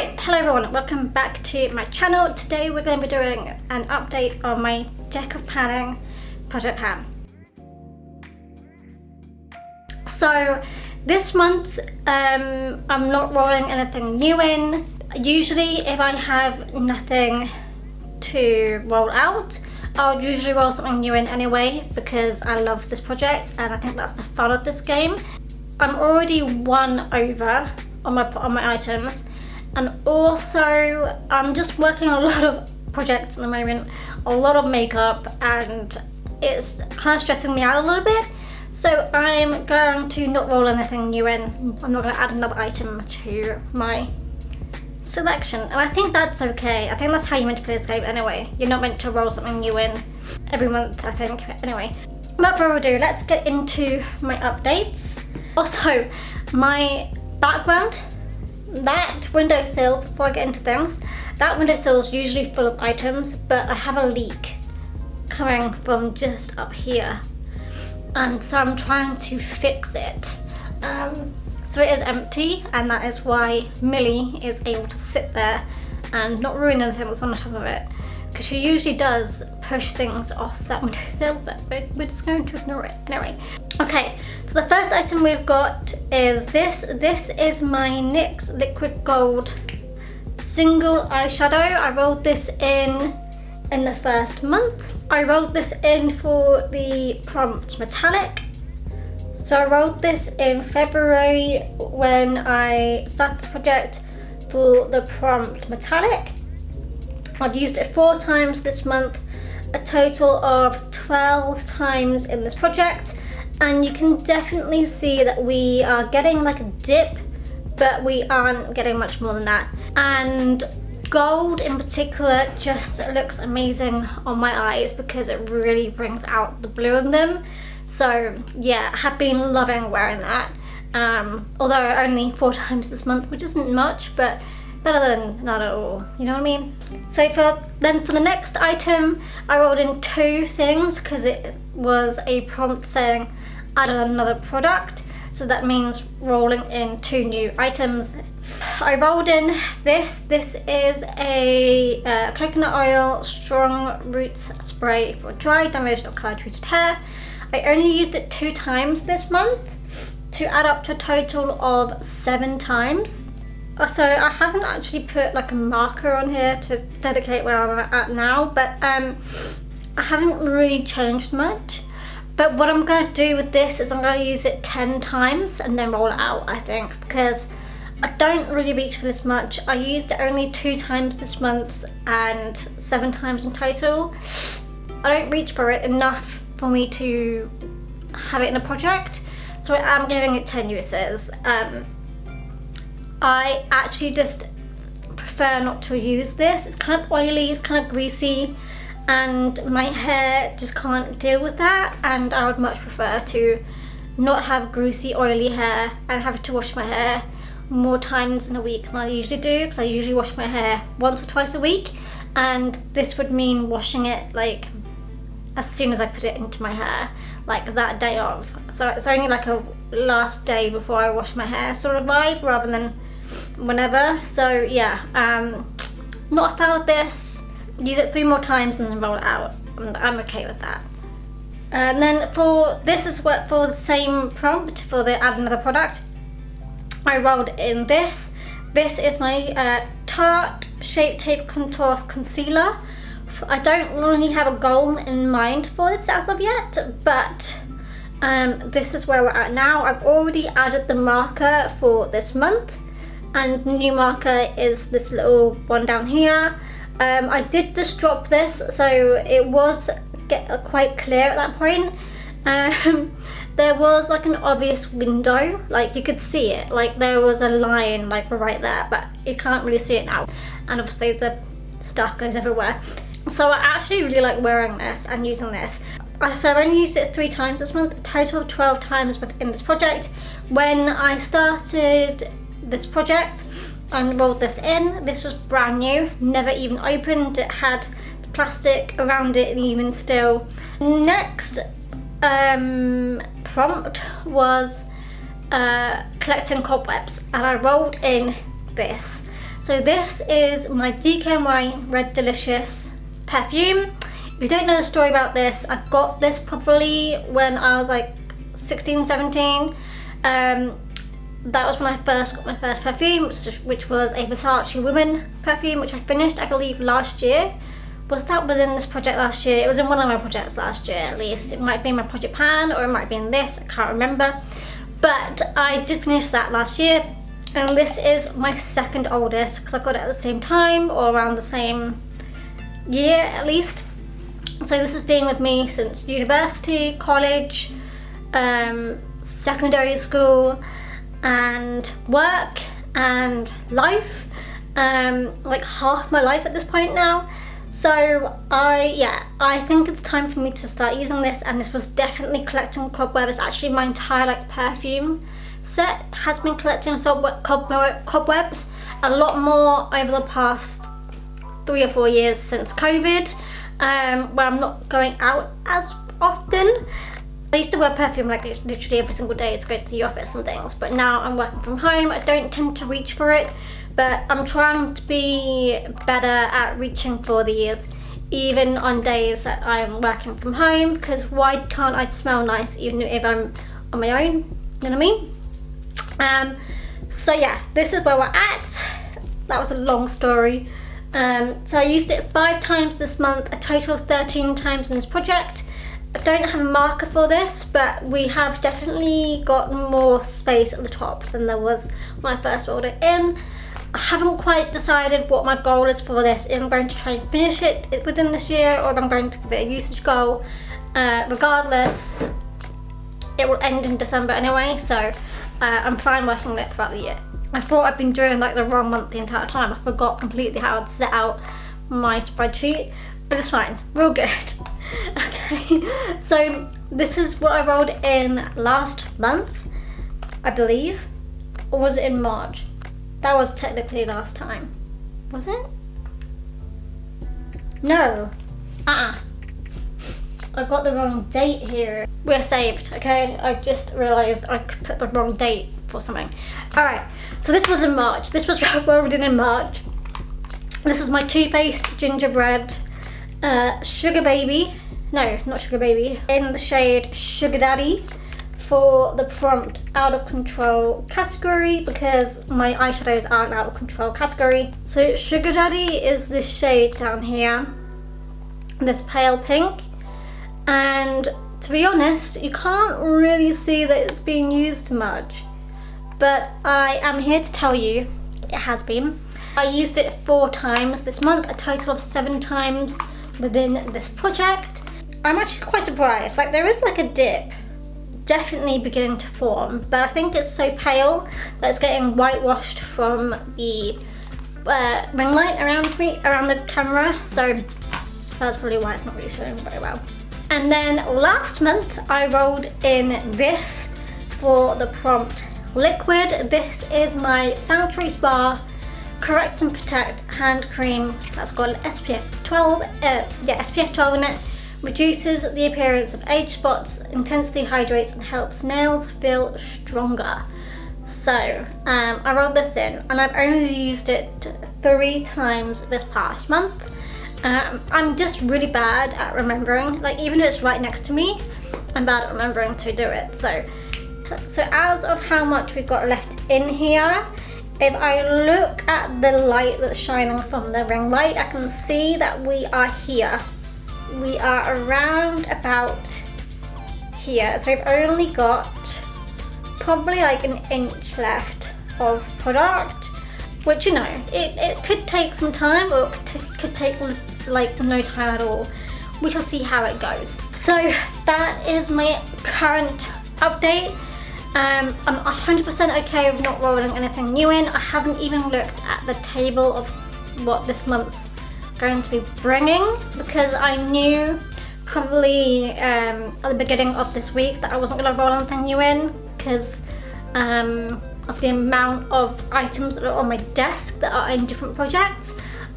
Right, hello everyone, welcome back to my channel. Today we're going to be doing an update on my deck of planning project pan. So this month I'm not rolling anything new in. Usually if I have nothing to roll out, I'll usually roll something new in anyway because I love this project and I think that's the fun of this game. I'm already one over on my items. And also, I'm just working on a lot of projects at the moment, a lot of makeup, and it's kind of stressing me out a little bit. So I'm going to not roll anything new in. I'm not going to add another item to my selection. And I think that's okay. I think that's how you're meant to play this game anyway. You're not meant to roll something new in every month, I think. Anyway, without further ado, let's get into my updates. Also, my background, that windowsill, before I get into things, that windowsill is usually full of items, but I have a leak coming from just up here, and so I'm trying to fix it. So it is empty, and that is why Millie is able to sit there and not ruin anything that's on the top of it, because she usually does push things off that windowsill, but we're just going to ignore it anyway. Okay, so the first item we've got is this. This is my NYX Liquid Gold single eyeshadow. I rolled this in the first month. I rolled this in for the prompt metallic. So I rolled this in February when I started this project for the prompt metallic. I've used it 4 times this month, a total of 12 times in this project, and you can definitely see that we are getting like a dip, but we aren't getting much more than that. And gold in particular just looks amazing on my eyes because it really brings out the blue in them. So yeah, I have been loving wearing that, although only 4 times this month, which isn't much, but better than not at all, you know what I mean? So for the next item, I rolled in 2 things because it was a prompt saying add another product. So that means rolling in 2 new items. I rolled in this. This is a coconut oil strong roots spray for dry, damaged or color treated hair. I only used it 2 times this month to add up to a total of 7 times. So I haven't actually put like a marker on here to dedicate where I'm at now, but I haven't really changed much. But what I'm going to do with this is I'm going to use it 10 times and then roll it out, I think, because I don't really reach for this much. I used it only 2 times this month and 7 times in total. I don't reach for it enough for me to have it in a project, so I am giving it 10 uses. I actually just prefer not to use this. It's kind of oily, it's kind of greasy, and my hair just can't deal with that, and I would much prefer to not have greasy, oily hair and have to wash my hair more times in a week than I usually do, because I usually wash my hair once or twice a week, and this would mean washing it like as soon as I put it into my hair, like that day of. So it's only like a last day before I wash my hair sort of vibe, rather than whenever. So yeah, not a fan of this. Use it 3 more times and then roll it out, and I'm okay with that. And then for this is what, for the same prompt for the add another product, I rolled in this. This is my Tarte Shape Tape Contour Concealer. I don't really have a goal in mind for this as of yet, but this is where we're at now. I've already added the marker for this month, and the new marker is this little one down here. I did just drop this, so it was quite clear at that point. There was like an obvious window, like you could see it, like there was a line like right there, but you can't really see it now, and obviously the stuff goes everywhere. So I actually really like wearing this and using this. So I've only used it 3 times this month, a total of 12 times within this project. When I started this project and rolled this in, this was brand new, never even opened. It had the plastic around it even still. Next prompt was collecting cobwebs, and I rolled in this. So this is my DKNY Red Delicious perfume. If you don't know the story about this, I got this probably when I was like 16, 17. That was when I first got my first perfume, which was a Versace Woman perfume, which I finished, I believe, last year. Was that within this project last year? It was in one of my projects last year, at least. It might be in my Project Pan, or it might be in this, I can't remember. But I did finish that last year, and this is my second oldest, because I got it at the same time, or around the same year, at least. So this has been with me since university, college, secondary school, and work and life, like half my life at this point now. So I think it's time for me to start using this, and this was definitely collecting cobwebs. Actually, my entire like perfume set has been collecting cobwebs, a lot more over the past 3 or 4 years since COVID, where I'm not going out as often. I used to wear perfume like literally every single day to go to the office and things, but now I'm working from home. I don't tend to reach for it, but I'm trying to be better at reaching for these, even on days that I'm working from home, because why can't I smell nice even if I'm on my own, you know what I mean? So yeah, this is where we're at. That was a long story. So I used it 5 times this month, a total of 13 times in this project. I don't have a marker for this, but we have definitely got more space at the top than there was when I first rolled it in. I haven't quite decided what my goal is for this, if I'm going to try and finish it within this year, or if I'm going to give it a usage goal. Regardless, it will end in December anyway, so I'm fine working on it throughout the year. I thought I'd been doing like the wrong month the entire time. I forgot completely how to set out my spreadsheet, but it's fine, we're all good. Okay, so this is what I rolled in last month, I believe, or was it in March? That was technically last time, was it? No, I got the wrong date here. We're saved, okay? I just realised I could put the wrong date for something. Alright, so this was in March. This was rolled in March. This is my Too Faced Gingerbread Sugar Baby. No, not Sugar Baby. In the shade Sugar Daddy for the prompt Out of Control category, because my eyeshadows are an Out of Control category. So Sugar Daddy is this shade down here, this pale pink. And to be honest, you can't really see that it's being used much, but I am here to tell you it has been. I used it 4 times this month, a total of 7 times within this project. I'm actually quite surprised. Like, there is like a dip definitely beginning to form, but I think it's so pale that it's getting whitewashed from the ring light around the camera, so that's probably why it's not really showing very well. And then last month I rolled in this for the prompt liquid. This is my Sanctuary Spa Correct and Protect hand cream that's got SPF 12, SPF 12 in it. Reduces the appearance of age spots, intensely hydrates and helps nails feel stronger. So I rolled this in, and I've only used it 3 times this past month. I'm just really bad at remembering, like even if it's right next to me, I'm bad at remembering to do it. So as of how much we've got left in here, if I look at the light that's shining from the ring light, I can see that we are here. We are around about here. So we've only got probably like an inch left of product, which, you know, it could take some time, or it could take like no time at all. We shall see how it goes. So that is my current update. I'm 100% okay with not rolling anything new in. I haven't even looked at the table of what this month's going to be bringing, because I knew probably at the beginning of this week that I wasn't going to roll anything new in, because of the amount of items that are on my desk that are in different projects.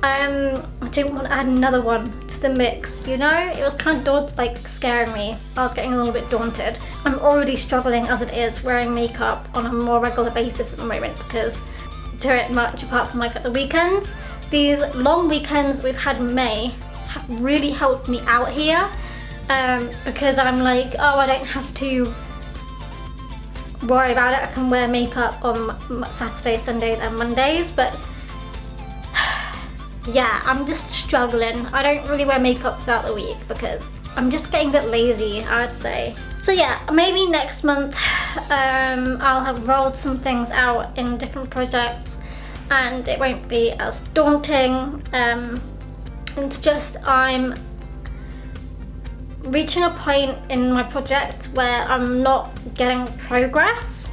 I didn't want to add another one to the mix, you know? It was kind of scaring me. I was getting a little bit daunted. I'm already struggling as it is wearing makeup on a more regular basis at the moment, because do it much apart from like at the weekends. These long weekends we've had in May have really helped me out here, because I'm like, oh, I don't have to worry about it. I can wear makeup on Saturdays, Sundays and Mondays, but yeah, I'm just struggling. I don't really wear makeup throughout the week because I'm just getting a bit lazy, I would say. So yeah, maybe next month I'll have rolled some things out in different projects and it won't be as daunting. It's just I'm reaching a point in my project where I'm not getting progress,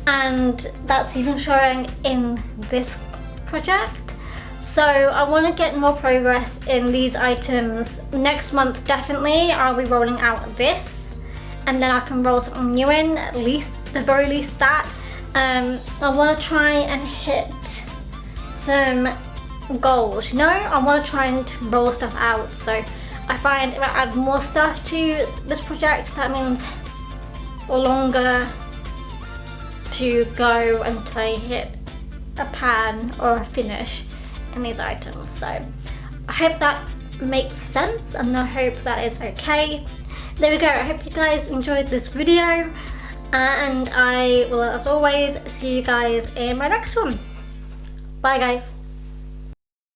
and that's even showing in this project. So I want to get more progress in these items. Next month definitely I'll be rolling out this, and then I can roll something new in, at least, the very least that. I want to try and hit some goals, you know? I want to try and roll stuff out. So I find if I add more stuff to this project, that means longer to go until I hit a pan or a finish in these items. So I hope that makes sense, and I hope that is okay. There we go. I hope you guys enjoyed this video, and I will, as always, see you guys in my next one. Bye guys.